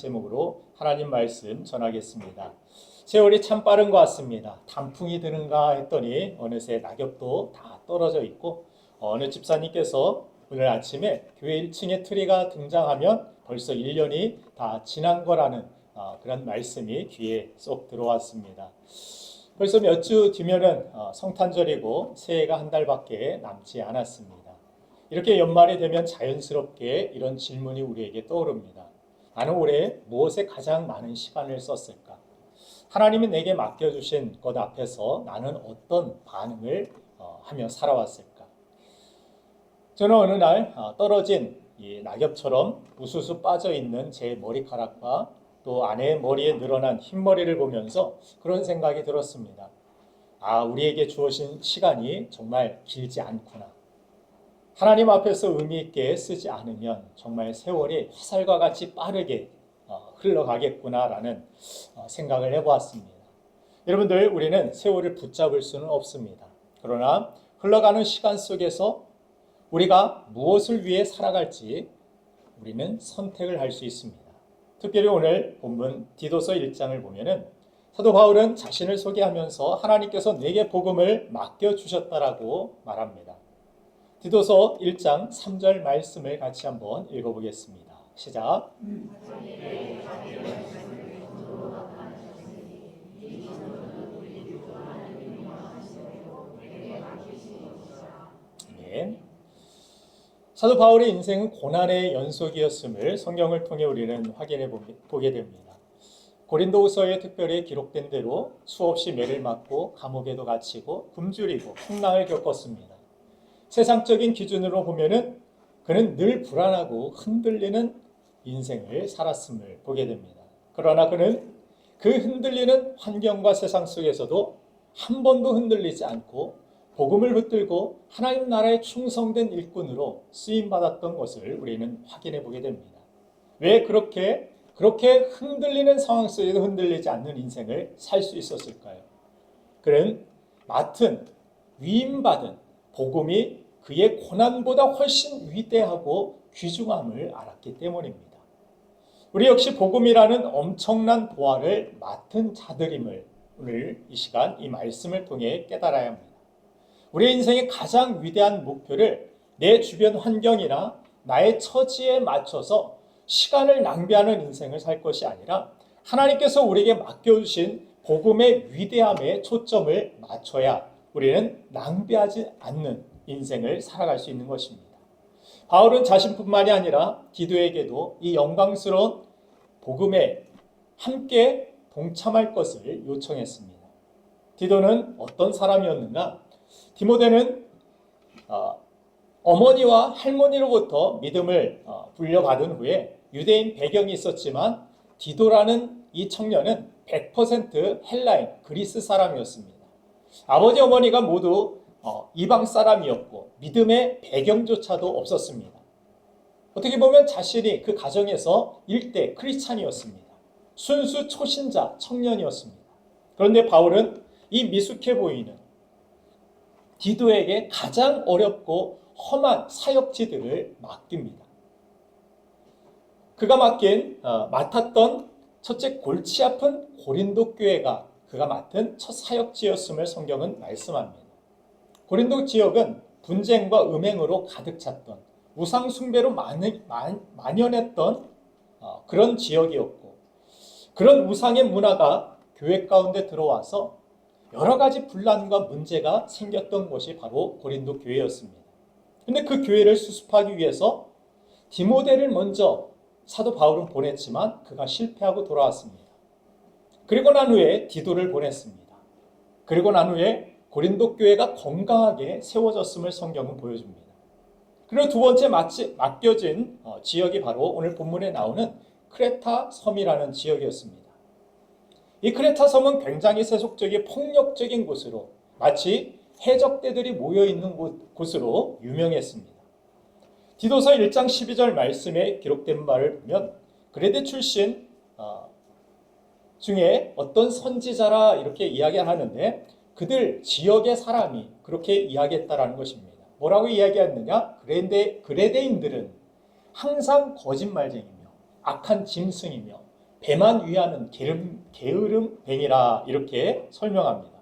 제목으로 하나님 말씀 전하겠습니다. 세월이 참 빠른 것 같습니다. 단풍이 드는가 했더니 어느새 낙엽도 다 떨어져 있고 어느 집사님께서 오늘 아침에 교회 1층에 트리가 등장하면 벌써 1년이 다 지난 거라는 그런 말씀이 귀에 쏙 들어왔습니다. 벌써 몇 주 뒤면은 성탄절이고 새해가 한 달밖에 남지 않았습니다. 이렇게 연말이 되면 자연스럽게 이런 질문이 우리에게 떠오릅니다. 나는 올해 무엇에 가장 많은 시간을 썼을까? 하나님이 내게 맡겨주신 것 앞에서 나는 어떤 반응을 하며 살아왔을까? 저는 어느 날 떨어진 이 낙엽처럼 우수수 빠져있는 제 머리카락과 또 아내의 머리에 늘어난 흰머리를 보면서 그런 생각이 들었습니다. 우리에게 주어진 시간이 정말 길지 않구나. 하나님 앞에서 의미 있게 쓰지 않으면 정말 세월이 화살과 같이 빠르게 흘러가겠구나라는 생각을 해보았습니다. 여러분들, 우리는 세월을 붙잡을 수는 없습니다. 그러나 흘러가는 시간 속에서 우리가 무엇을 위해 살아갈지 우리는 선택을 할 수 있습니다. 특별히 오늘 본문 디도서 1장을 보면은 사도 바울은 자신을 소개하면서 하나님께서 내게 복음을 맡겨주셨다라고 말합니다. 디도서 1장 3절 말씀을 같이 한번 읽어보겠습니다. 시작. 네. 사도 바울의 인생은 고난의 연속이었음을 성경을 통해 우리는 확인해 보게 됩니다. 고린도후서에 특별히 기록된 대로 수없이 매를 맞고 감옥에도 갇히고 굶주리고 풍랑을 겪었습니다. 세상적인 기준으로 보면은 그는 늘 불안하고 흔들리는 인생을 살았음을 보게 됩니다. 그러나 그는 그 흔들리는 환경과 세상 속에서도 한 번도 흔들리지 않고 복음을 붙들고 하나님 나라에 충성된 일꾼으로 쓰임받았던 것을 우리는 확인해 보게 됩니다. 왜 그렇게 흔들리는 상황 속에도 흔들리지 않는 인생을 살 수 있었을까요? 그는 맡은 위임받은 복음이 그의 고난보다 훨씬 위대하고 귀중함을 알았기 때문입니다. 우리 역시 복음이라는 엄청난 보화를 맡은 자들임을 오늘 이 시간 이 말씀을 통해 깨달아야 합니다. 우리 인생의 가장 위대한 목표를 내 주변 환경이나 나의 처지에 맞춰서 시간을 낭비하는 인생을 살 것이 아니라 하나님께서 우리에게 맡겨주신 복음의 위대함에 초점을 맞춰야 우리는 낭비하지 않는 인생을 살아갈 수 있는 것입니다. 바울은 자신뿐만이 아니라 디도에게도 이 영광스러운 복음에 함께 동참할 것을 요청했습니다. 디도는 어떤 사람이었는가? 디모데는 어머니와 할머니로부터 믿음을 물려받은 후에 유대인 배경이 있었지만 디도라는 이 청년은 100% 헬라인, 그리스 사람이었습니다. 아버지 어머니가 모두 이방 사람이었고 믿음의 배경조차도 없었습니다. 어떻게 보면 자신이 그 가정에서 일대 크리스찬이었습니다. 순수 초신자 청년이었습니다. 그런데 바울은 이 미숙해 보이는 디도에게 가장 어렵고 험한 사역지들을 맡깁니다. 그가 맡았던 첫째 골치 아픈 고린도 교회가 그가 맡은 첫 사역지였음을 성경은 말씀합니다. 고린도 지역은 분쟁과 음행으로 가득 찼던 우상 숭배로 만연했던 그런 지역이었고 그런 우상의 문화가 교회 가운데 들어와서 여러 가지 분란과 문제가 생겼던 것이 바로 고린도 교회였습니다. 그런데 그 교회를 수습하기 위해서 디모데를 먼저 사도 바울은 보냈지만 그가 실패하고 돌아왔습니다. 그리고 난 후에 디도를 보냈습니다. 그리고 난 후에 고린도 교회가 건강하게 세워졌음을 성경은 보여줍니다. 그리고 두 번째 맡겨진 지역이 바로 오늘 본문에 나오는 크레타 섬이라는 지역이었습니다. 이 크레타 섬은 굉장히 세속적이고 폭력적인 곳으로 마치 해적대들이 모여있는 곳으로 유명했습니다. 디도서 1장 12절 말씀에 기록된 바를 보면 그레데 출신 중에 어떤 선지자라 이렇게 이야기하는데 그들 지역의 사람이 그렇게 이야기했다라는 것입니다. 뭐라고 이야기했느냐? 그레데인들은 항상 거짓말쟁이며 악한 짐승이며 배만 위하는 게으름뱅이라 이렇게 설명합니다.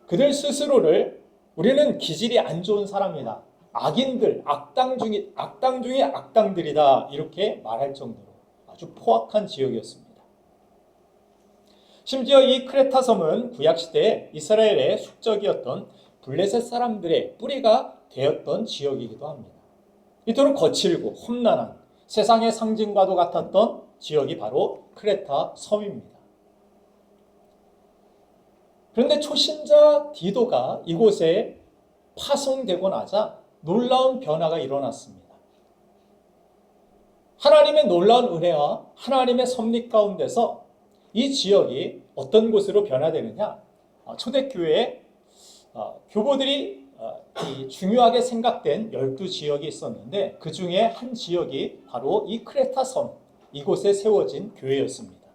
그들 스스로를 우리는 기질이 안 좋은 사람이다. 악인들, 악당 중에 악당들이다. 이렇게 말할 정도로 아주 포악한 지역이었습니다. 심지어 이 크레타 섬은 구약시대에 이스라엘의 숙적이었던 블레셋 사람들의 뿌리가 되었던 지역이기도 합니다. 이토록 거칠고 험난한 세상의 상징과도 같았던 지역이 바로 크레타 섬입니다. 그런데 초신자 디도가 이곳에 파송되고 나자 놀라운 변화가 일어났습니다. 하나님의 놀라운 은혜와 하나님의 섭리 가운데서 이 지역이 어떤 곳으로 변화되느냐? 초대교회에 교보들이 중요하게 생각된 12지역이 있었는데 그 중에 한 지역이 바로 이 크레타 섬, 이곳에 세워진 교회였습니다.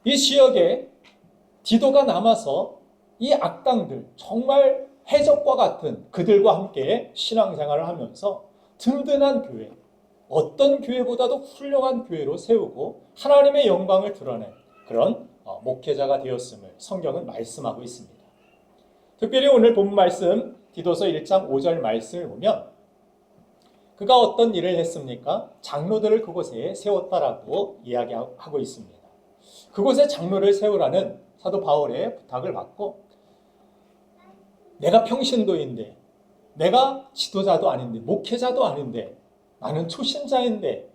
이 지역에 디도가 남아서 이 악당들, 정말 해적과 같은 그들과 함께 신앙생활을 하면서 든든한 교회, 어떤 교회보다도 훌륭한 교회로 세우고 하나님의 영광을 드러낸 그런 목회자가 되었음을 성경은 말씀하고 있습니다. 특별히 오늘 본 말씀 디도서 1장 5절 말씀을 보면 그가 어떤 일을 했습니까? 장로들을 그곳에 세웠다라고 이야기하고 있습니다. 그곳에 장로를 세우라는 사도 바울의 부탁을 받고 내가 평신도인데 내가 지도자도 아닌데 목회자도 아닌데 나는 초신자인데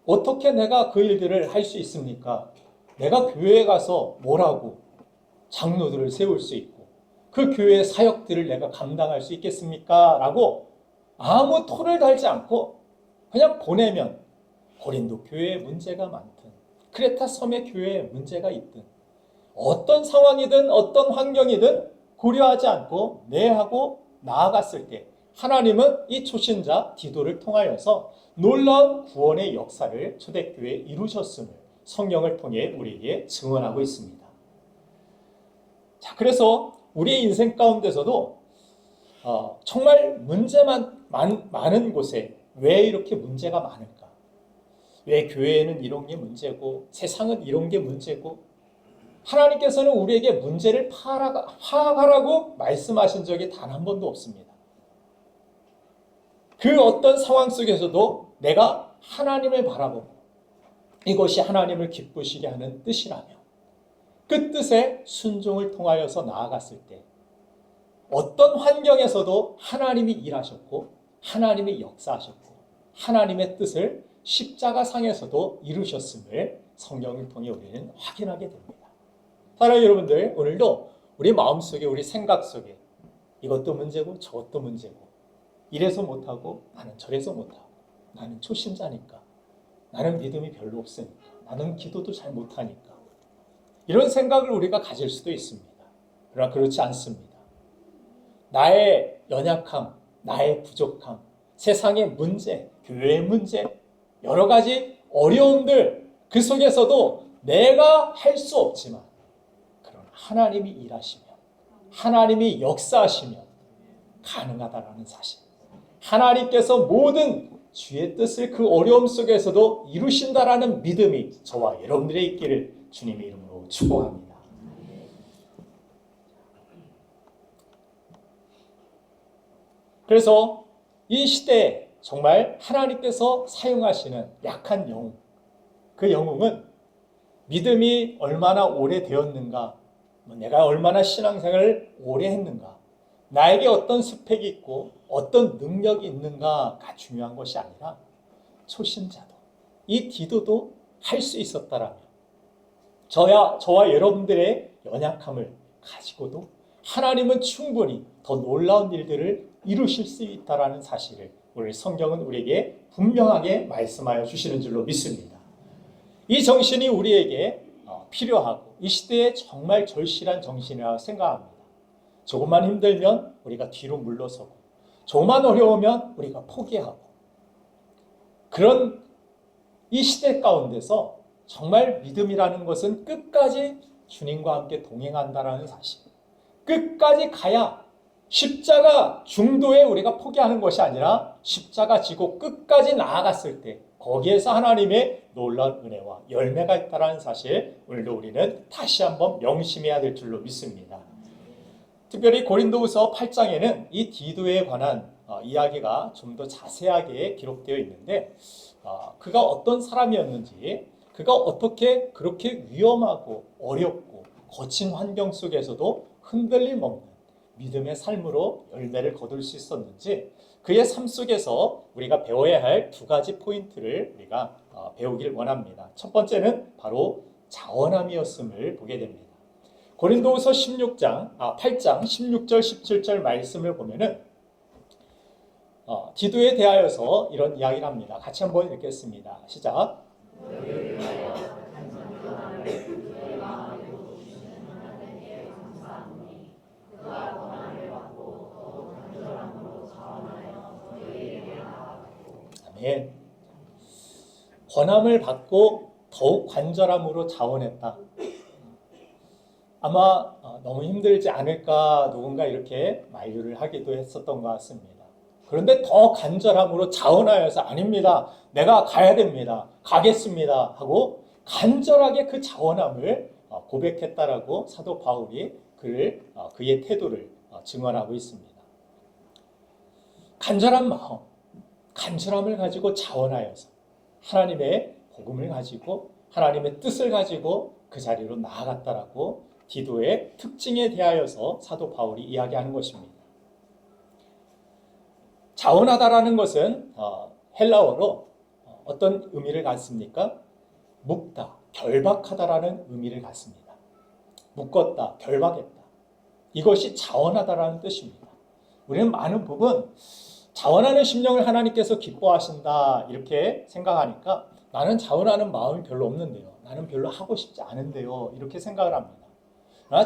어떻게 내가 그 일들을 할 수 있습니까? 내가 교회에 가서 뭐라고 장로들을 세울 수 있고 그 교회의 사역들을 내가 감당할 수 있겠습니까? 라고 아무 토를 달지 않고 그냥 보내면 고린도 교회에 문제가 많든 크레타 섬의 교회에 문제가 있든 어떤 상황이든 어떤 환경이든 고려하지 않고 내하고 나아갔을 때 하나님은 이 초신자 디도를 통하여서 놀라운 구원의 역사를 초대교회에 이루셨음을 성경을 통해 우리에게 증언하고 있습니다. 자, 그래서 우리의 인생 가운데서도 정말 문제만 많은 곳에 왜 이렇게 문제가 많을까? 왜 교회에는 이런 게 문제고 세상은 이런 게 문제고 하나님께서는 우리에게 문제를 파악하라고 말씀하신 적이 단 한 번도 없습니다. 그 어떤 상황 속에서도 내가 하나님을 바라보고 이것이 하나님을 기쁘시게 하는 뜻이라며 그 뜻에 순종을 통하여서 나아갔을 때 어떤 환경에서도 하나님이 일하셨고 하나님이 역사하셨고 하나님의 뜻을 십자가상에서도 이루셨음을 성경을 통해 우리는 확인하게 됩니다. 사랑하는 여러분들, 오늘도 우리 마음속에 우리 생각 속에 이것도 문제고 저것도 문제고 이래서 못하고 나는 저래서 못하고 나는 초신자니까 나는 믿음이 별로 없으니까 나는 기도도 잘 못하니까 이런 생각을 우리가 가질 수도 있습니다. 그러나 그렇지 않습니다. 나의 연약함, 나의 부족함, 세상의 문제, 교회의 문제, 여러 가지 어려움들 그 속에서도 내가 할 수 없지만 그러나 하나님이 일하시면 하나님이 역사하시면 가능하다라는 사실, 하나님께서 모든 주의 뜻을 그 어려움 속에서도 이루신다라는 믿음이 저와 여러분들의 있기를 주님의 이름으로 축복합니다. 그래서 이 시대에 정말 하나님께서 사용하시는 약한 영웅, 그 영웅은 믿음이 얼마나 오래되었는가, 내가 얼마나 신앙생활을 오래 했는가, 나에게 어떤 스펙이 있고 어떤 능력이 있는가가 중요한 것이 아니라 초신자도, 이 디도도 할 수 있었다라면 저와 여러분들의 연약함을 가지고도 하나님은 충분히 더 놀라운 일들을 이루실 수 있다라는 사실을 오늘 성경은 우리에게 분명하게 말씀하여 주시는 줄로 믿습니다. 이 정신이 우리에게 필요하고 이 시대에 정말 절실한 정신이라고 생각합니다. 조금만 힘들면 우리가 뒤로 물러서고 조금만 어려우면 우리가 포기하고 그런 이 시대 가운데서 정말 믿음이라는 것은 끝까지 주님과 함께 동행한다라는 사실, 끝까지 가야 십자가 중도에 우리가 포기하는 것이 아니라 십자가 지고 끝까지 나아갔을 때 거기에서 하나님의 놀라운 은혜와 열매가 있다는 사실 오늘도 우리는 다시 한번 명심해야 될 줄로 믿습니다. 특별히 고린도후서 8장에는 이 디도에 관한 이야기가 좀 더 자세하게 기록되어 있는데 그가 어떤 사람이었는지, 그가 어떻게 그렇게 위험하고 어렵고 거친 환경 속에서도 흔들림 없는 믿음의 삶으로 열매를 거둘 수 있었는지, 그의 삶 속에서 우리가 배워야 할 두 가지 포인트를 우리가 배우길 원합니다. 첫 번째는 바로 자원함이었음을 보게 됩니다. 고린도후서 8장 16절 17절 말씀을 보면은 디도에 대하여서 이런 이야기를 합니다. 같이 한번 읽겠습니다. 시작. 아멘. 권함을 받고 더욱 간절함으로 자원했다. 아마 너무 힘들지 않을까 누군가 이렇게 만류를 하기도 했었던 것 같습니다. 그런데 더 간절함으로 자원하여서 아닙니다. 내가 가야 됩니다. 가겠습니다. 하고 간절하게 그 자원함을 고백했다라고 사도 바울이 그의 태도를 증언하고 있습니다. 간절한 마음, 간절함을 가지고 자원하여서 하나님의 복음을 가지고 하나님의 뜻을 가지고 그 자리로 나아갔다라고 디도의 특징에 대하여서 사도 바울이 이야기하는 것입니다. 자원하다라는 것은 헬라어로 어떤 의미를 갖습니까? 묶다, 결박하다라는 의미를 갖습니다. 묶었다, 결박했다. 이것이 자원하다라는 뜻입니다. 우리는 많은 부분 자원하는 심령을 하나님께서 기뻐하신다 이렇게 생각하니까 나는 자원하는 마음이 별로 없는데요. 나는 별로 하고 싶지 않은데요. 이렇게 생각을 합니다. 그러나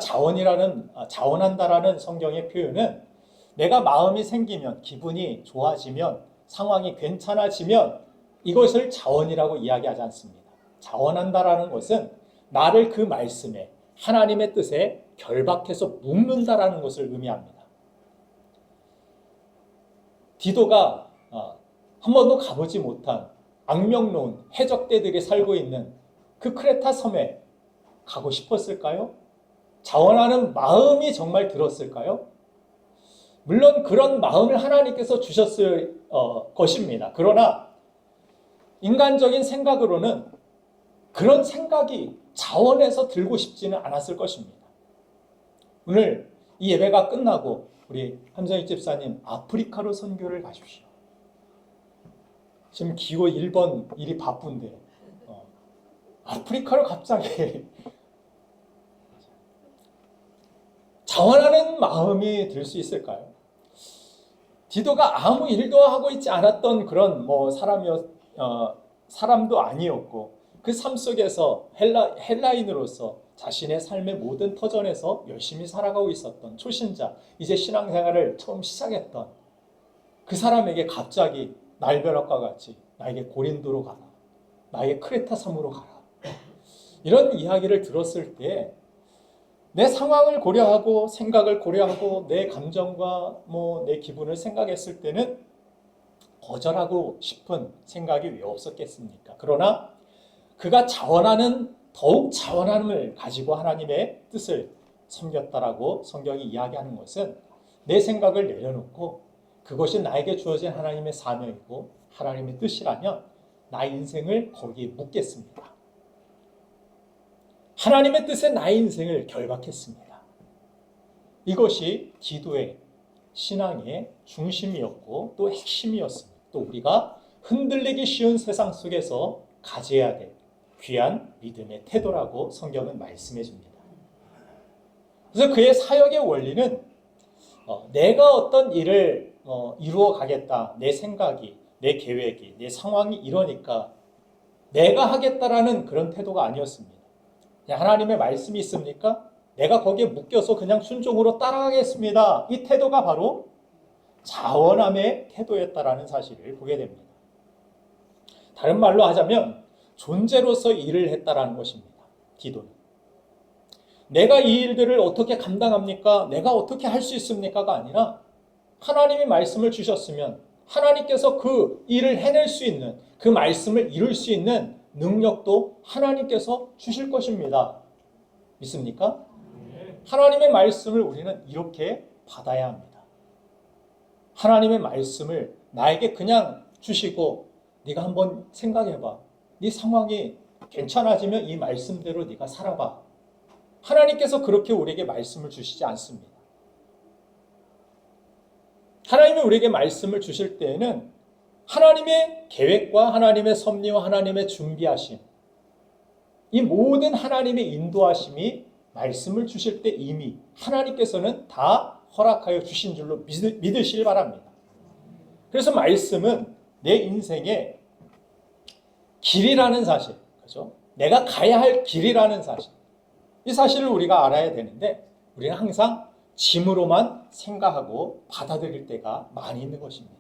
자원한다라는 성경의 표현은 내가 마음이 생기면, 기분이 좋아지면, 상황이 괜찮아지면 이것을 자원이라고 이야기하지 않습니다. 자원한다라는 것은 나를 그 말씀에, 하나님의 뜻에 결박해서 묶는다라는 것을 의미합니다. 디도가 한 번도 가보지 못한 악명놓은 해적대들이 살고 있는 그 크레타 섬에 가고 싶었을까요? 자원하는 마음이 정말 들었을까요? 물론 그런 마음을 하나님께서 주셨을 것입니다. 그러나 인간적인 생각으로는 그런 생각이 자원해서 들고 싶지는 않았을 것입니다. 오늘 이 예배가 끝나고 우리 함정희 집사님 아프리카로 선교를 가십시오. 지금 기호 1번 일이 바쁜데 아프리카로 갑자기 자원하는 마음이 들 수 있을까요? 디도가 아무 일도 하고 있지 않았던 그런 사람도 아니었고 그 삶 속에서 헬라인으로서 자신의 삶의 모든 터전에서 열심히 살아가고 있었던 초신자, 이제 신앙생활을 처음 시작했던 그 사람에게 갑자기 날벼락과 같이 나에게 고린도로 가라, 나에게 크레타 섬으로 가라, 이런 이야기를 들었을 때 내 상황을 고려하고 생각을 고려하고 내 감정과 내 기분을 생각했을 때는 거절하고 싶은 생각이 왜 없었겠습니까? 그러나 그가 더욱 자원함을 가지고 하나님의 뜻을 섬겼다라고 성경이 이야기하는 것은 내 생각을 내려놓고 그것이 나에게 주어진 하나님의 사명이고 하나님의 뜻이라면 나의 인생을 거기에 묻겠습니다. 하나님의 뜻에 나의 인생을 결박했습니다. 이것이 기도의 신앙의 중심이었고 또 핵심이었습니다. 또 우리가 흔들리기 쉬운 세상 속에서 가져야 될 귀한 믿음의 태도라고 성경은 말씀해 줍니다. 그래서 그의 사역의 원리는 내가 어떤 일을 이루어 가겠다, 내 생각이, 내 계획이, 내 상황이 이러니까 내가 하겠다라는 그런 태도가 아니었습니다. 하나님의 말씀이 있습니까? 내가 거기에 묶여서 그냥 순종으로 따라가겠습니다. 이 태도가 바로 자원함의 태도였다라는 사실을 보게 됩니다. 다른 말로 하자면 존재로서 일을 했다라는 것입니다. 디도는. 내가 이 일들을 어떻게 감당합니까? 내가 어떻게 할 수 있습니까가 아니라 하나님이 말씀을 주셨으면 하나님께서 그 일을 해낼 수 있는, 그 말씀을 이룰 수 있는 능력도 하나님께서 주실 것입니다. 믿습니까? 하나님의 말씀을 우리는 이렇게 받아야 합니다. 하나님의 말씀을 나에게 그냥 주시고 네가 한번 생각해봐. 네 상황이 괜찮아지면 이 말씀대로 네가 살아봐. 하나님께서 그렇게 우리에게 말씀을 주시지 않습니다. 하나님이 우리에게 말씀을 주실 때에는 하나님의 계획과 하나님의 섭리와 하나님의 준비하심, 이 모든 하나님의 인도하심이 말씀을 주실 때 이미 하나님께서는 다 허락하여 주신 줄로 믿으시길 바랍니다. 그래서 말씀은 내 인생의 길이라는 사실, 그죠? 내가 가야 할 길이라는 사실, 이 사실을 우리가 알아야 되는데 우리는 항상 짐으로만 생각하고 받아들일 때가 많이 있는 것입니다.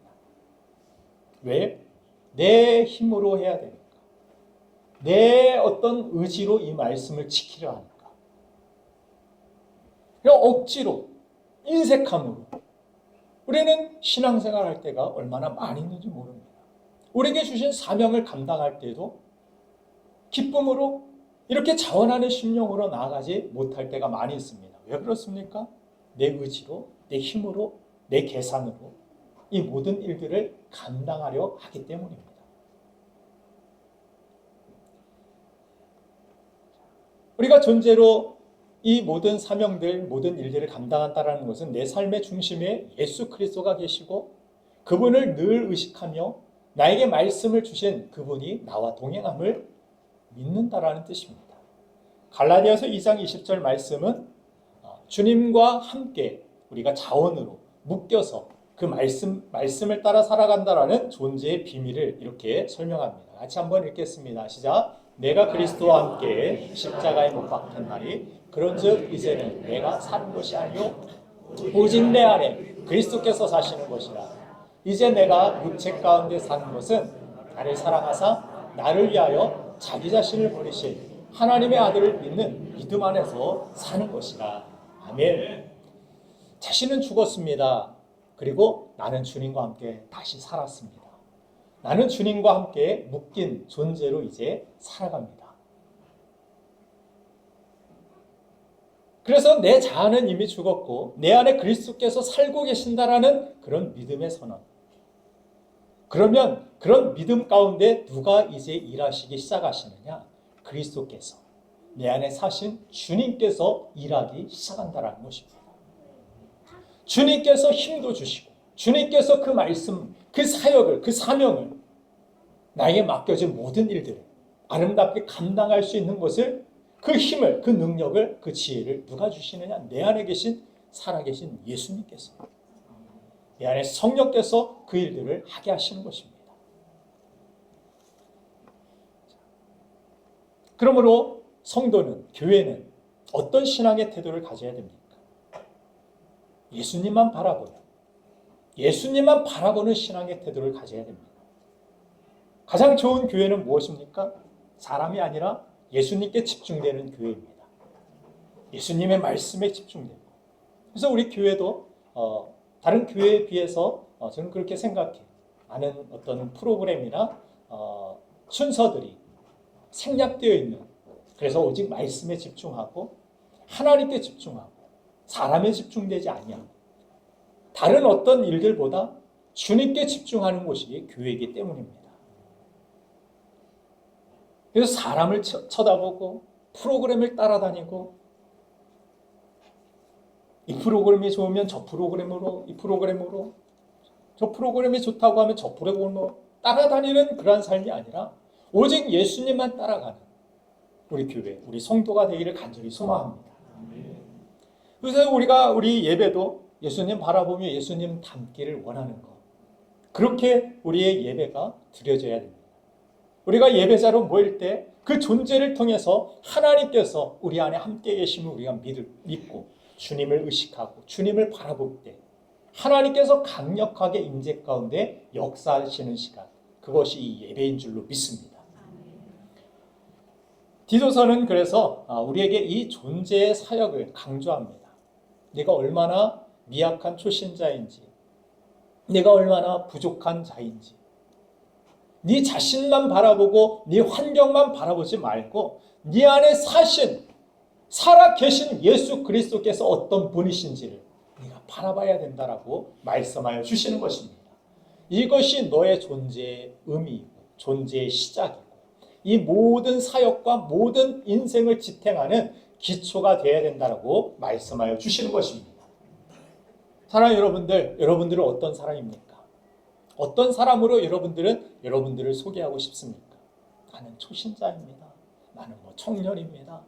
왜? 내 힘으로 해야 되니까. 내 어떤 의지로 이 말씀을 지키려 하니까. 그냥 억지로, 인색함으로. 우리는 신앙생활 할 때가 얼마나 많이 있는지 모릅니다. 우리에게 주신 사명을 감당할 때도 기쁨으로 이렇게 자원하는 심령으로 나아가지 못할 때가 많이 있습니다. 왜 그렇습니까? 내 의지로, 내 힘으로, 내 계산으로 이 모든 일들을 감당하려 하기 때문입니다. 우리가 존재로 이 모든 사명들, 모든 일들을 감당한다는 것은 내 삶의 중심에 예수 그리스도가 계시고 그분을 늘 의식하며 나에게 말씀을 주신 그분이 나와 동행함을 믿는다라는 뜻입니다. 갈라디아서 2장 20절 말씀은 주님과 함께 우리가 자원으로 묶여서 그 말씀을 따라 살아간다라는 존재의 비밀을 이렇게 설명합니다. 같이 한번 읽겠습니다. 시작. 내가 그리스도와 함께 십자가에 못 박혔나니 그런즉 이제는 내가 사는 것이 아니요 오직 내 안에 그리스도께서 사시는 것이라. 이제 내가 육체 가운데 사는 것은 나를 사랑하사 나를 위하여 자기 자신을 버리신 하나님의 아들을 믿는 믿음 안에서 사는 것이라. 아멘. 자신은 죽었습니다. 그리고 나는 주님과 함께 다시 살았습니다. 나는 주님과 함께 묶인 존재로 이제 살아갑니다. 그래서 내 자아는 이미 죽었고 내 안에 그리스도께서 살고 계신다라는 그런 믿음의 선언. 그러면 그런 믿음 가운데 누가 이제 일하시기 시작하시느냐? 그리스도께서, 내 안에 사신 주님께서 일하기 시작한다는 것입니다. 주님께서 힘도 주시고 주님께서 그 말씀, 그 사역을, 그 사명을 나에게 맡겨진 모든 일들을 아름답게 감당할 수 있는 것을, 그 힘을, 그 능력을, 그 지혜를 누가 주시느냐? 내 안에 계신 살아계신 예수님께서, 내 안에 성령께서 그 일들을 하게 하시는 것입니다. 그러므로 성도는, 교회는 어떤 신앙의 태도를 가져야 됩니까? 예수님만 바라보는, 예수님만 바라보는 신앙의 태도를 가져야 됩니다. 가장 좋은 교회는 무엇입니까? 사람이 아니라 예수님께 집중되는 교회입니다. 예수님의 말씀에 집중되고. 그래서 우리 교회도 다른 교회에 비해서 저는 그렇게 생각해요. 많은 어떤 프로그램이나 순서들이 생략되어 있는, 그래서 오직 말씀에 집중하고 하나님께 집중하고 사람에 집중되지 아니하고 다른 어떤 일들보다 주님께 집중하는 곳이 교회이기 때문입니다. 그래서 사람을 쳐다보고 프로그램을 따라다니고 이 프로그램이 좋으면 저 프로그램으로, 이 프로그램으로, 저 프로그램이 좋다고 하면 저 프로그램으로 따라다니는 그러한 삶이 아니라 오직 예수님만 따라가는 우리 교회, 우리 성도가 되기를 간절히 소망합니다. 그래서 우리 예배도 예수님 바라보며 예수님 닮기를 원하는 것, 그렇게 우리의 예배가 드려져야 됩니다. 우리가 예배자로 모일 때 그 존재를 통해서 하나님께서 우리 안에 함께 계심을 우리가 믿고 주님을 의식하고 주님을 바라볼 때 하나님께서 강력하게 임재 가운데 역사하시는 시간, 그것이 이 예배인 줄로 믿습니다. 디도서는 그래서 우리에게 이 존재의 사역을 강조합니다. 네가 얼마나 미약한 초신자인지, 네가 얼마나 부족한 자인지, 네 자신만 바라보고 네 환경만 바라보지 말고 네 안에 살아 계신 예수 그리스도께서 어떤 분이신지를 네가 바라봐야 된다라고 말씀하여 주시는 것입니다. 이것이 너의 존재의 의미이고 존재의 시작이고 이 모든 사역과 모든 인생을 지탱하는 기초가 되어야 된다라고 말씀하여 주시는 것입니다. 사랑하는 여러분들, 여러분들은 어떤 사람입니까? 어떤 사람으로 여러분들을 소개하고 싶습니까? 나는 초신자입니다. 나는 청년입니다.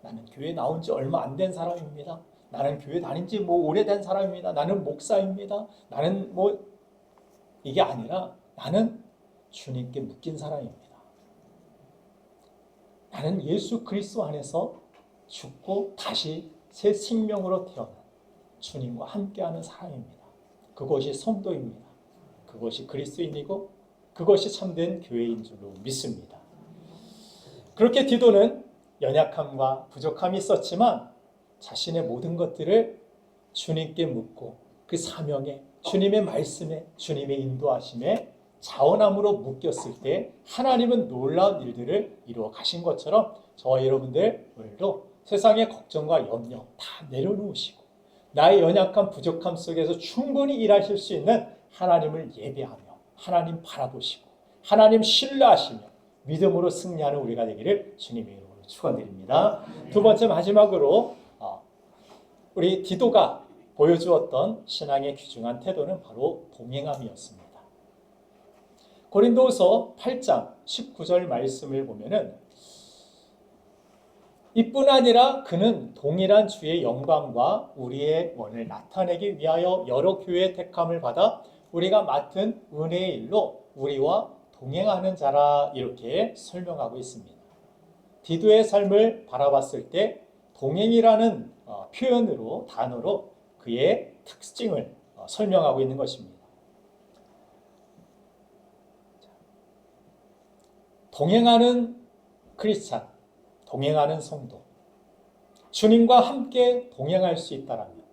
나는 교회 나온 지 얼마 안 된 사람입니다. 나는 교회 다닌 지 오래된 사람입니다. 나는 목사입니다. 나는 이게 아니라 나는 주님께 묶인 사람입니다. 나는 예수 그리스도 안에서 죽고 다시 새 생명으로 태어난 주님과 함께하는 사람입니다. 그것이 성도입니다. 그것이 그리스도인이고 그것이 참된 교회인 줄로 믿습니다. 그렇게 디도는 연약함과 부족함이 있었지만 자신의 모든 것들을 주님께 묻고 그 사명에, 주님의 말씀에, 주님의 인도하심에 자원함으로 묶였을 때 하나님은 놀라운 일들을 이루어 가신 것처럼 저와 여러분들 오늘도 세상의 걱정과 염려 다 내려놓으시고 나의 연약함, 부족함 속에서 충분히 일하실 수 있는 하나님을 예배하며 하나님 바라보시고 하나님 신뢰하시며 믿음으로 승리하는 우리가 되기를 주님의 이름으로 축원드립니다. 두 번째 마지막으로 우리 디도가 보여주었던 신앙의 귀중한 태도는 바로 동행함이었습니다. 고린도후서 8장 19절 말씀을 보면은 이뿐 아니라 그는 동일한 주의 영광과 우리의 원을 나타내기 위하여 여러 교회의 택함을 받아 우리가 맡은 은혜의 일로 우리와 동행하는 자라 이렇게 설명하고 있습니다. 디도의 삶을 바라봤을 때 동행이라는 표현으로 단어로 그의 특징을 설명하고 있는 것입니다. 동행하는 크리스찬, 동행하는 성도, 주님과 함께 동행할 수 있다라면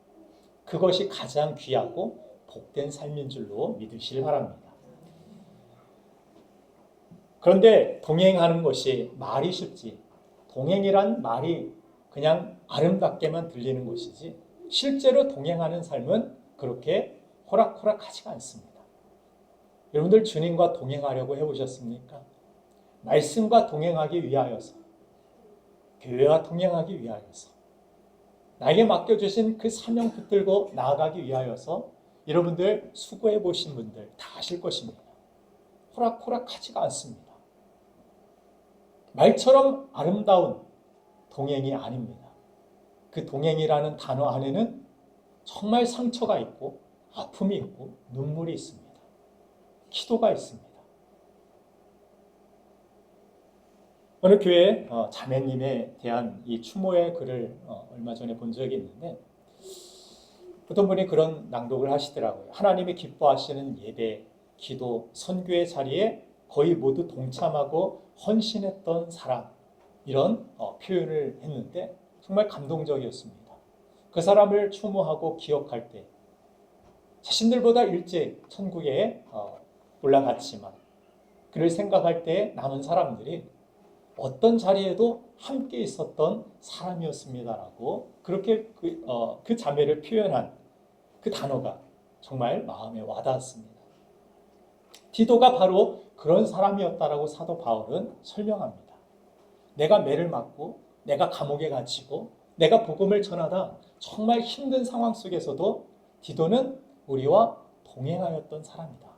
그것이 가장 귀하고 복된 삶인 줄로 믿으시길 바랍니다. 그런데 동행하는 것이 말이 쉽지, 동행이란 말이 그냥 아름답게만 들리는 것이지 실제로 동행하는 삶은 그렇게 호락호락하지가 않습니다. 여러분들 주님과 동행하려고 해보셨습니까? 말씀과 동행하기 위하여서, 교회와 동행하기 위하여서, 나에게 맡겨주신 그 사명 붙들고 나아가기 위하여서 여러분들 수고해 보신 분들 다 아실 것입니다. 호락호락하지가 않습니다. 말처럼 아름다운 동행이 아닙니다. 그 동행이라는 단어 안에는 정말 상처가 있고 아픔이 있고 눈물이 있습니다. 기도가 있습니다. 어느 교회 자매님에 대한 이 추모의 글을 얼마 전에 본 적이 있는데 어떤 분이 그런 낭독을 하시더라고요. 하나님이 기뻐하시는 예배, 기도, 선교의 자리에 거의 모두 동참하고 헌신했던 사람, 이런 표현을 했는데 정말 감동적이었습니다. 그 사람을 추모하고 기억할 때 자신들보다 일찍 천국에 올라갔지만 그를 생각할 때 남은 사람들이 어떤 자리에도 함께 있었던 사람이었습니다라고 그렇게 그 자매를 표현한 그 단어가 정말 마음에 와닿았습니다. 디도가 바로 그런 사람이었다라고 사도 바울은 설명합니다. 내가 매를 맞고 내가 감옥에 갇히고 내가 복음을 전하다 정말 힘든 상황 속에서도 디도는 우리와 동행하였던 사람이다.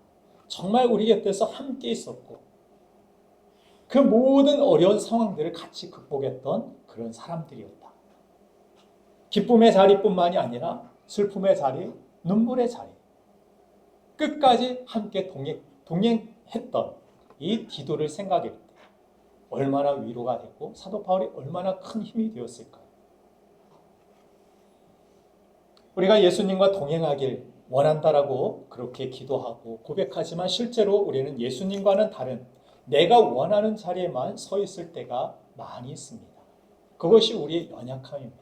정말 우리 곁에서 함께 있었고 그 모든 어려운 상황들을 같이 극복했던 그런 사람들이었다. 기쁨의 자리뿐만이 아니라 슬픔의 자리, 눈물의 자리, 끝까지 함께 동행했던 이 디도를 생각할 때 얼마나 위로가 됐고 사도 바울이 얼마나 큰 힘이 되었을까요? 우리가 예수님과 동행하길 원한다라고 그렇게 기도하고 고백하지만 실제로 우리는 예수님과는 다른 내가 원하는 자리에만 서 있을 때가 많이 있습니다. 그것이 우리의 연약함입니다.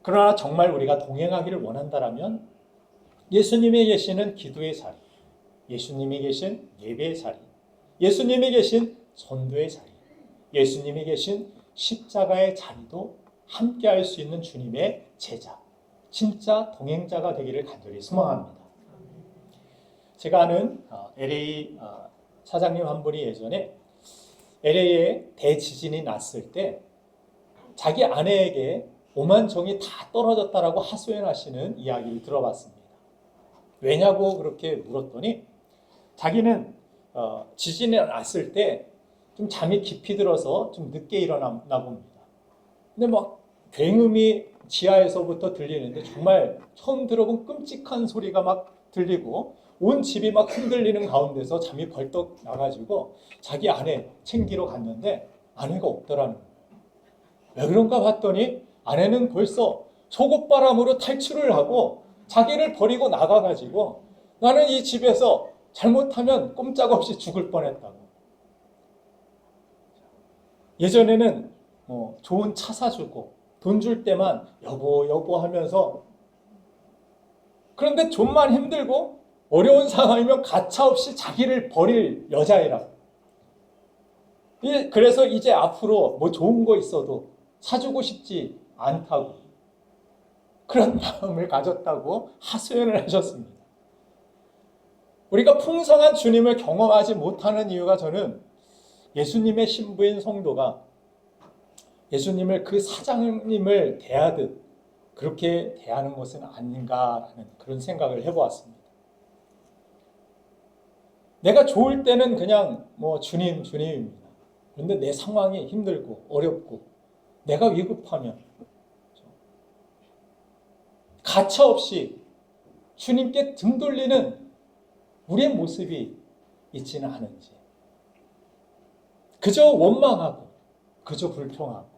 그러나 정말 우리가 동행하기를 원한다라면 예수님이 계시는 기도의 자리, 예수님이 계신 예배의 자리, 예수님이 계신 전도의 자리, 예수님이 계신 십자가의 자리도 함께 할 수 있는 주님의 제자, 진짜 동행자가 되기를 간절히 소망합니다. 제가 아는 LA 사장님 한 분이 예전에 LA에 대지진이 났을 때 자기 아내에게 오만 정이 다 떨어졌다라고 하소연하시는 이야기를 들어봤습니다. 왜냐고 그렇게 물었더니 자기는 지진이 났을 때 좀 잠이 깊이 들어서 좀 늦게 일어났나 봅니다. 근데 막 굉음이 지하에서부터 들리는데 정말 처음 들어본 끔찍한 소리가 막 들리고 온 집이 막 흔들리는 가운데서 잠이 벌떡 나가지고 자기 아내 챙기러 갔는데 아내가 없더라는 거예요. 왜 그런가 봤더니 아내는 벌써 속옷바람으로 탈출을 하고 자기를 버리고 나가가지고 나는 이 집에서 잘못하면 꼼짝없이 죽을 뻔했다고. 예전에는 좋은 차 사주고 돈 줄 때만 여보 여보 하면서, 그런데 좀만 힘들고 어려운 상황이면 가차없이 자기를 버릴 여자애라. 그래서 이제 앞으로 뭐 좋은 거 있어도 사주고 싶지 않다고, 그런 마음을 가졌다고 하소연을 하셨습니다. 우리가 풍성한 주님을 경험하지 못하는 이유가, 저는 예수님의 신부인 성도가 예수님을 그 사장님을 대하듯 그렇게 대하는 것은 아닌가라는 그런 생각을 해보았습니다. 내가 좋을 때는 그냥 주님, 주님입니다. 그런데 내 상황이 힘들고 어렵고 내가 위급하면 가차없이 주님께 등 돌리는 우리의 모습이 있지는 않은지, 그저 원망하고 그저 불평하고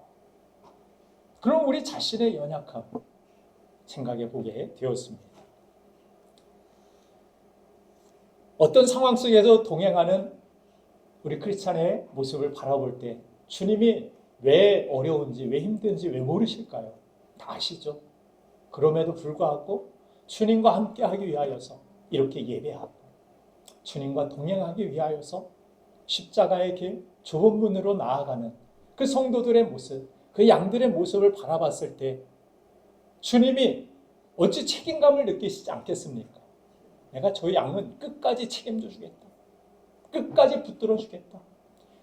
그런 우리 자신의 연약함 생각해 보게 되었습니다. 어떤 상황 속에서 동행하는 우리 크리스찬의 모습을 바라볼 때 주님이 왜 어려운지, 왜 힘든지 왜 모르실까요? 다 아시죠? 그럼에도 불구하고 주님과 함께하기 위하여서 이렇게 예배하고 주님과 동행하기 위하여서 십자가의 길, 좁은 문으로 나아가는 그 성도들의 모습, 그 양들의 모습을 바라봤을 때 주님이 어찌 책임감을 느끼시지 않겠습니까? 내가 저 양은 끝까지 책임져 주겠다. 끝까지 붙들어 주겠다.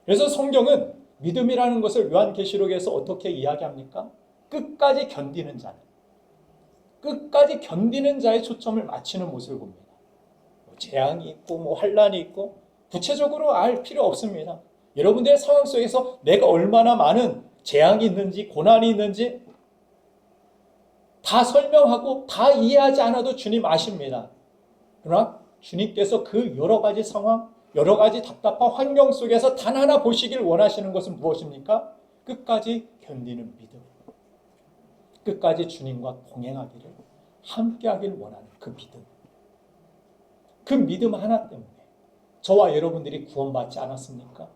그래서 성경은 믿음이라는 것을 요한계시록에서 어떻게 이야기합니까? 끝까지 견디는 자는, 끝까지 견디는 자의 초점을 맞추는 모습을 봅니다. 재앙이 있고 환란이 있고 구체적으로 알 필요 없습니다. 여러분들의 상황 속에서 내가 얼마나 많은 재앙이 있는지 고난이 있는지 다 설명하고 다 이해하지 않아도 주님 아십니다. 그러나 주님께서 그 여러 가지 상황, 여러 가지 답답한 환경 속에서 단 하나 보시길 원하시는 것은 무엇입니까? 끝까지 견디는 믿음, 끝까지 주님과 동행하기를, 함께하길 원하는 그 믿음. 그 믿음 하나 때문에 저와 여러분들이 구원받지 않았습니까?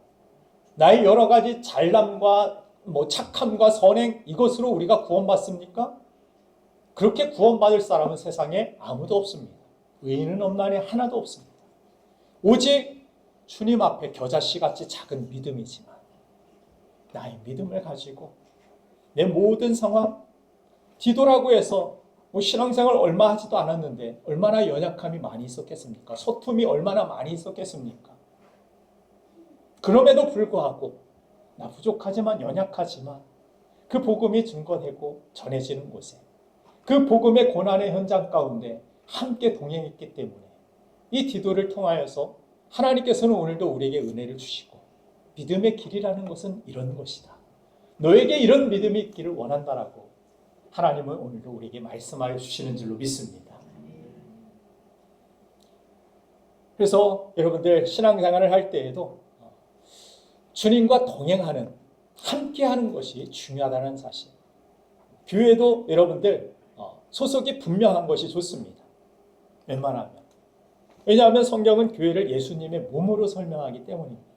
나의 여러 가지 잘남과 착함과 선행, 이것으로 우리가 구원받습니까? 그렇게 구원받을 사람은 세상에 아무도 없습니다. 의인은 없나니 하나도 없습니다. 오직 주님 앞에 겨자씨같이 작은 믿음이지만 나의 믿음을 가지고 내 모든 상황, 뒤돌아고 해서 신앙생활 얼마 하지도 않았는데 얼마나 연약함이 많이 있었겠습니까? 소툼이 얼마나 많이 있었겠습니까? 그럼에도 불구하고 나 부족하지만 연약하지만 그 복음이 증거되고 전해지는 곳에, 그 복음의 고난의 현장 가운데 함께 동행했기 때문에 이 디도를 통하여서 하나님께서는 오늘도 우리에게 은혜를 주시고, 믿음의 길이라는 것은 이런 것이다, 너에게 이런 믿음이 있기를 원한다라고 하나님은 오늘도 우리에게 말씀하여 주시는 줄로 믿습니다. 그래서 여러분들 신앙생활을 할 때에도 주님과 동행하는, 함께하는 것이 중요하다는 사실, 교회도 여러분들 소속이 분명한 것이 좋습니다. 웬만하면. 왜냐하면 성경은 교회를 예수님의 몸으로 설명하기 때문입니다.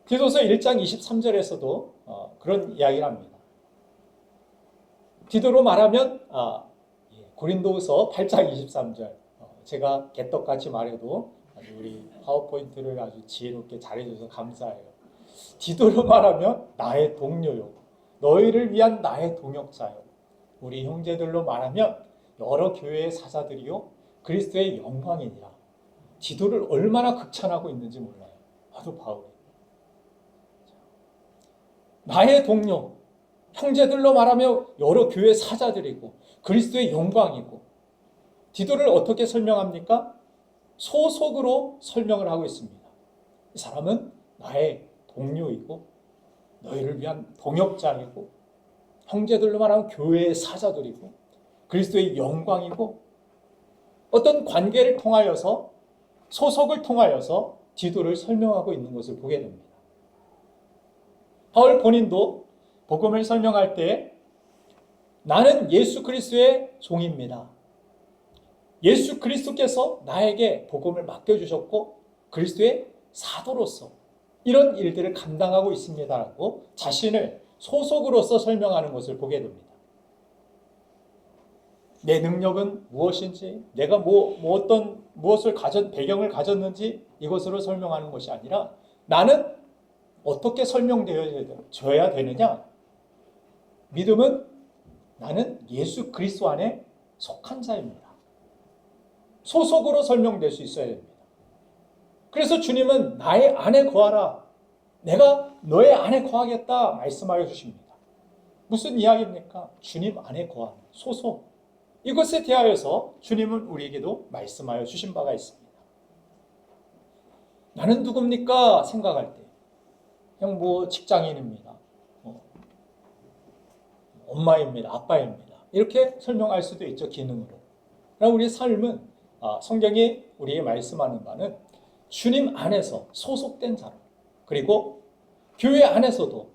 디도서 1장 23절에서도 그런 이야기를 합니다. 디도로 말하면 고린도후서 8장 23절. 제가 개떡같이 말해도 아주 우리 파워포인트를 아주 지혜롭게 잘해줘서 감사해요. 디도로 말하면 나의 동료요, 너희를 위한 나의 동역자요. 우리 형제들로 말하면 여러 교회의 사자들이요, 그리스도의 영광이니라. 디도를 얼마나 극찬하고 있는지 몰라요. 사도 바울이. 나의 동료, 형제들로 말하며 여러 교회 사자들이고 그리스도의 영광이고, 디도를 어떻게 설명합니까? 소속으로 설명을 하고 있습니다. 이 사람은 나의 동료이고 너희를 위한 동역자이고, 형제들로 말하면 교회의 사자들이고 그리스도의 영광이고, 어떤 관계를 통하여서, 소속을 통하여서 디도를 설명하고 있는 것을 보게 됩니다. 바울 본인도 복음을 설명할 때 나는 예수 그리스도의 종입니다, 예수 그리스도께서 나에게 복음을 맡겨주셨고 그리스도의 사도로서 이런 일들을 감당하고 있습니다라고 자신을 소속으로서 설명하는 것을 보게 됩니다. 내 능력은 무엇인지, 내가 어떤 무엇을 배경을 가졌는지 이것으로 설명하는 것이 아니라, 나는 어떻게 설명되어야 되느냐? 믿음은 나는 예수 그리스도 안에 속한 자입니다. 소속으로 설명될 수 있어야 됩니다. 그래서 주님은 나의 안에 거하라, 내가 너의 안에 거하겠다 말씀하여 주십니다. 무슨 이야기입니까? 주님 안에 거하는 소속. 이것에 대하여서 주님은 우리에게도 말씀하여 주신 바가 있습니다. 나는 누굽니까? 생각할 때 그냥 직장인입니다, 엄마입니다, 아빠입니다, 이렇게 설명할 수도 있죠, 기능으로. 그러나 우리의 삶은, 성경이 우리에게 말씀하는 바는 주님 안에서 소속된 자로, 그리고 교회 안에서도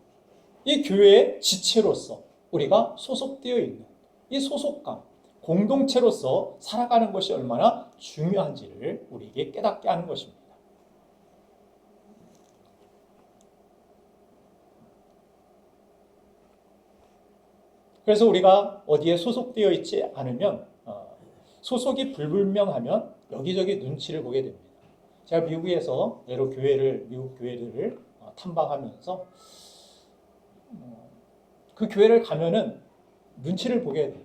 이 교회의 지체로서 우리가 소속되어 있는 이 소속감, 공동체로서 살아가는 것이 얼마나 중요한지를 우리에게 깨닫게 하는 것입니다. 그래서 우리가 어디에 소속되어 있지 않으면, 소속이 불분명하면 여기저기 눈치를 보게 됩니다. 제가 미국에서 여러 미국 교회들을 탐방하면서 그 교회를 가면은 눈치를 보게 돼요.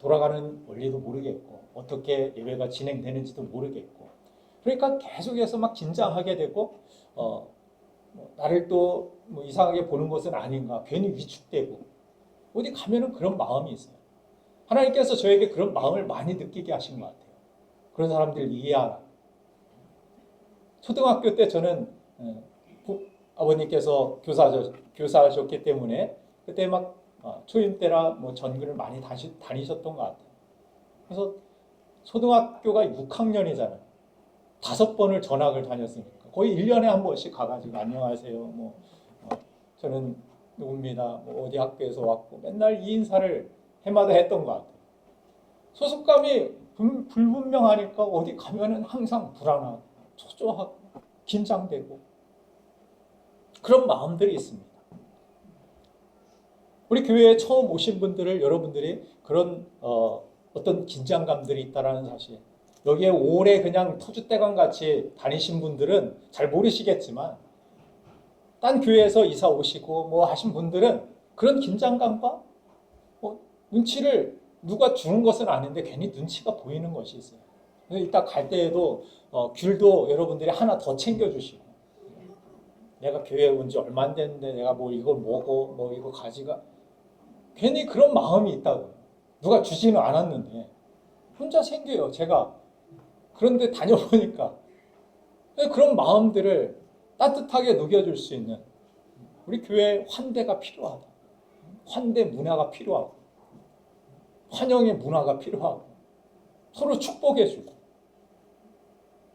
돌아가는 원리도 모르겠고, 어떻게 예배가 진행되는지도 모르겠고, 그러니까 계속해서 막 긴장하게 되고, 나를 또 이상하게 보는 것은 아닌가, 괜히 위축되고, 어디 가면은 그런 마음이 있어요. 하나님께서 저에게 그런 마음을 많이 느끼게 하신 것 같아요. 그런 사람들 이해하라. 초등학교 때 저는 아버님께서 교사하셨기 때문에 그때 막 초임 때라 전교를 많이 다니셨던 것 같아요. 그래서 초등학교가 6학년이잖아요. 5번을 전학을 다녔으니까 거의 1년에 한 번씩 가가지고 안녕하세요, 저는 누굽니다, 어디 학교에서 왔고, 맨날 이 인사를 해마다 했던 것 같아요. 소속감이 불분명하니까 어디 가면은 항상 불안하고 초조하고 긴장되고 그런 마음들이 있습니다. 우리 교회에 처음 오신 분들을, 여러분들이 그런 어떤 긴장감들이 있다는 사실, 여기에 오래 그냥 터줏대감 같이 다니신 분들은 잘 모르시겠지만, 딴 교회에서 이사 오시고 하신 분들은 그런 긴장감과 눈치를 누가 주는 것은 아닌데 괜히 눈치가 보이는 것이 있어요. 그래서 이따 갈 때에도 귤도 여러분들이 하나 더 챙겨주시고, 내가 교회에 온 지 얼마 안 됐는데 내가 이걸 먹어, 이거 가지가, 괜히 그런 마음이 있다고요. 누가 주지는 않았는데 혼자 생겨요, 제가. 그런데 다녀보니까 그런 마음들을 따뜻하게 녹여줄 수 있는 우리 교회에 환대가 필요하다. 환대 문화가 필요하고, 환영의 문화가 필요하고, 서로 축복해주고,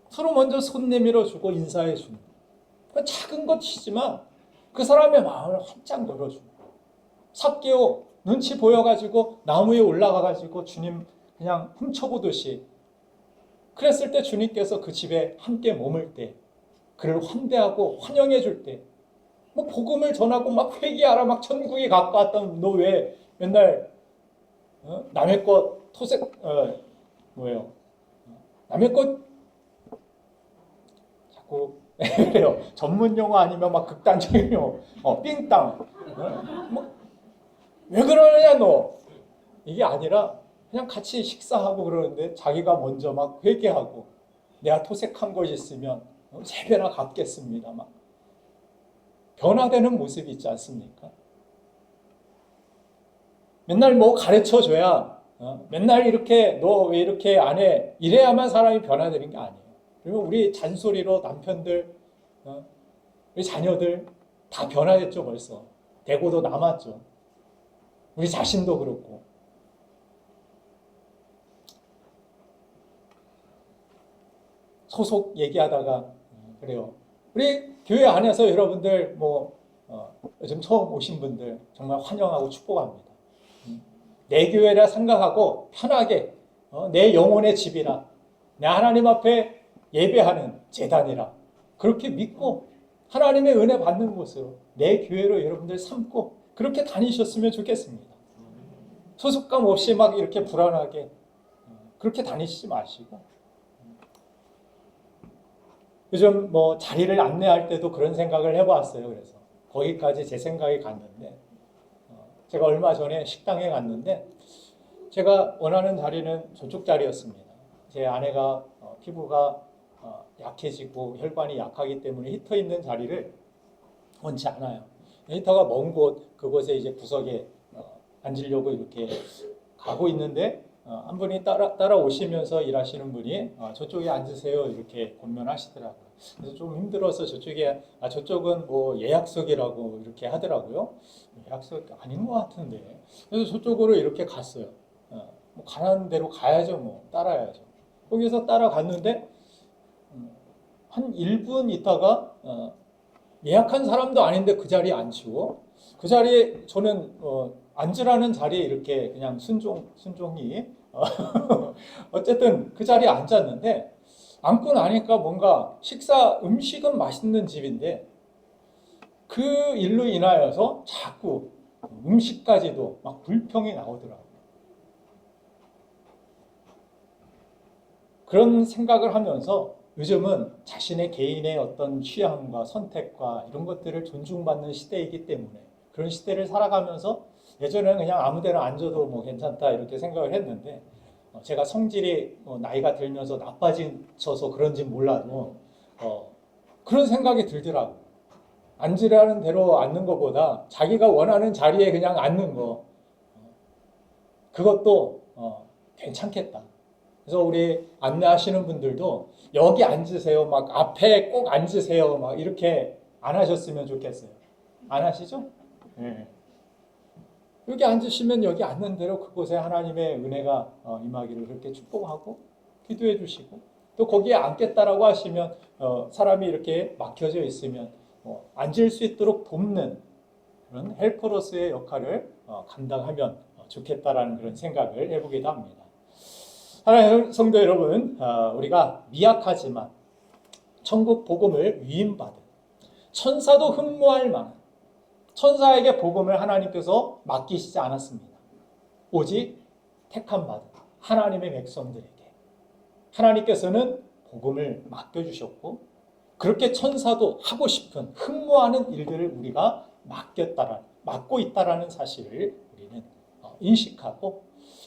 서로 먼저 손 내밀어주고 인사해주는, 작은 것이지만 그 사람의 마음을 활짝 열어주고, 삭개오 눈치 보여가지고 나무에 올라가가지고 주님 그냥 훔쳐보듯이, 그랬을 때 주님께서 그 집에 함께 머물 때, 그를 환대하고 환영해 줄 때, 복음을 전하고 막 회개하라, 막 천국이 가까웠던, 너 왜 맨날 남의 것 토색 뭐예요? 남의 것 자꾸 그래요. 전문 용어 아니면 막 극단적인 용어. 삥땅. 왜 그러느냐 너. 이게 아니라 그냥 같이 식사하고 그러는데 자기가 먼저 막 회개하고 내가 토색한 것이 있으면 세 배나 갚겠습니다. 막 변화되는 모습이 있지 않습니까? 맨날 뭐 가르쳐 줘야 맨날 이렇게 너 왜 이렇게 안 해? 이래야만 사람이 변화되는 게 아니에요. 그리고 우리 잔소리로 남편들, 우리 자녀들 다 변화됐죠 벌써. 대고도 남았죠. 우리 자신도 그렇고. 소속 얘기하다가 그래요. 우리 교회 안에서 여러분들 요즘 처음 오신 분들 정말 환영하고 축복합니다. 내 교회라 생각하고 편하게 내 영혼의 집이라 내 하나님 앞에 예배하는 제단이라 그렇게 믿고 하나님의 은혜 받는 곳으로 내 교회로 여러분들 삼고 그렇게 다니셨으면 좋겠습니다. 소속감 없이 막 이렇게 불안하게 그렇게 다니시지 마시고 요즘 자리를 안내할 때도 그런 생각을 해봤어요. 그래서 거기까지 제 생각이 갔는데 제가 얼마 전에 식당에 갔는데 제가 원하는 자리는 저쪽 자리였습니다. 제 아내가 피부가 약해지고 혈관이 약하기 때문에 히터 있는 자리를 원치 않아요. 히터가 먼 곳 그곳에 이제 구석에 앉으려고 이렇게 가고 있는데 한 분이 따라오시면서 일하시는 분이 저쪽에 앉으세요 이렇게 권면하시더라고요. 그래서 좀 힘들어서 저쪽은 예약석이라고 이렇게 하더라고요. 예약석 아닌 것 같은데 그래서 저쪽으로 이렇게 갔어요. 가라는 대로 가야죠. 따라야죠. 거기서 따라갔는데 한 1분 있다가 예약한 사람도 아닌데 그 자리에 앉히고 그 자리에 저는 앉으라는 자리에 이렇게 그냥 순종이 어쨌든 그 자리에 앉았는데 앉고 나니까 뭔가 음식은 맛있는 집인데 그 일로 인하여서 자꾸 음식까지도 막 불평이 나오더라고요. 그런 생각을 하면서 요즘은 자신의 개인의 어떤 취향과 선택과 이런 것들을 존중받는 시대이기 때문에 그런 시대를 살아가면서 예전에는 그냥 아무 데나 앉아도 괜찮다 이렇게 생각을 했는데 제가 성질이 나이가 들면서 나빠져서 그런지 몰라도 그런 생각이 들더라고요. 앉으라는 대로 앉는 것보다 자기가 원하는 자리에 그냥 앉는 거 그것도 괜찮겠다. 그래서 우리 안내하시는 분들도 여기 앉으세요, 막 앞에 꼭 앉으세요, 막 이렇게 안 하셨으면 좋겠어요. 안 하시죠? 네. 여기 앉으시면 여기 앉는 대로 그곳에 하나님의 은혜가 임하기를 그렇게 축복하고 기도해 주시고 또 거기에 앉겠다라고 하시면 사람이 이렇게 막혀져 있으면 앉을 수 있도록 돕는 그런 헬퍼로서의 역할을 감당하면 좋겠다라는 그런 생각을 해보기도 합니다. 하나님의 성도 여러분, 우리가 미약하지만 천국 복음을 위임받은 천사도 흠모할 만한 천사에게 복음을 하나님께서 맡기시지 않았습니다. 오직 택함 받은 하나님의 백성들에게 하나님께서는 복음을 맡겨주셨고 그렇게 천사도 하고 싶은 흠모하는 일들을 우리가 맡고 있다라는 사실을 우리는 인식하고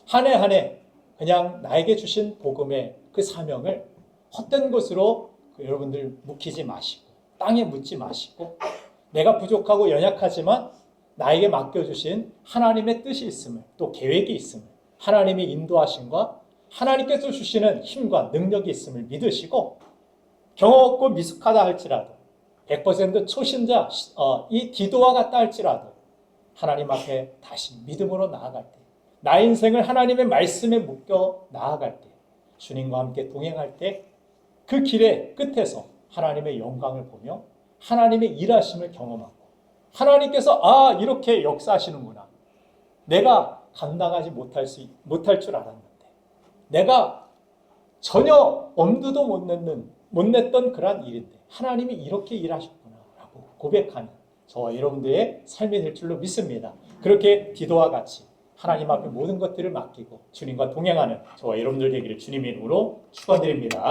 한 해 한 해 그냥 나에게 주신 복음의 그 사명을 헛된 것으로 여러분들 묵히지 마시고 땅에 묻지 마시고 내가 부족하고 연약하지만 나에게 맡겨주신 하나님의 뜻이 있음을 또 계획이 있음을 하나님의 인도하심과 하나님께서 주시는 힘과 능력이 있음을 믿으시고 경험 없고 미숙하다 할지라도 100% 초신자 이 디도와 같다 할지라도 하나님 앞에 다시 믿음으로 나아갈 때 나의 인생을 하나님의 말씀에 묶여 나아갈 때 주님과 함께 동행할 때 그 길의 끝에서 하나님의 영광을 보며 하나님의 일하심을 경험하고 하나님께서 이렇게 역사하시는구나. 내가 감당하지 못할 줄 알았는데 내가 전혀 엄두도 못 냈던 그러한 일인데 하나님이 이렇게 일하셨구나 라고 고백하는 저와 여러분들의 삶이 될 줄로 믿습니다. 그렇게 디도와 같이 하나님 앞에 모든 것들을 맡기고 주님과 동행하는 저와 여러분들 되기를 주님의 이름으로 축원드립니다.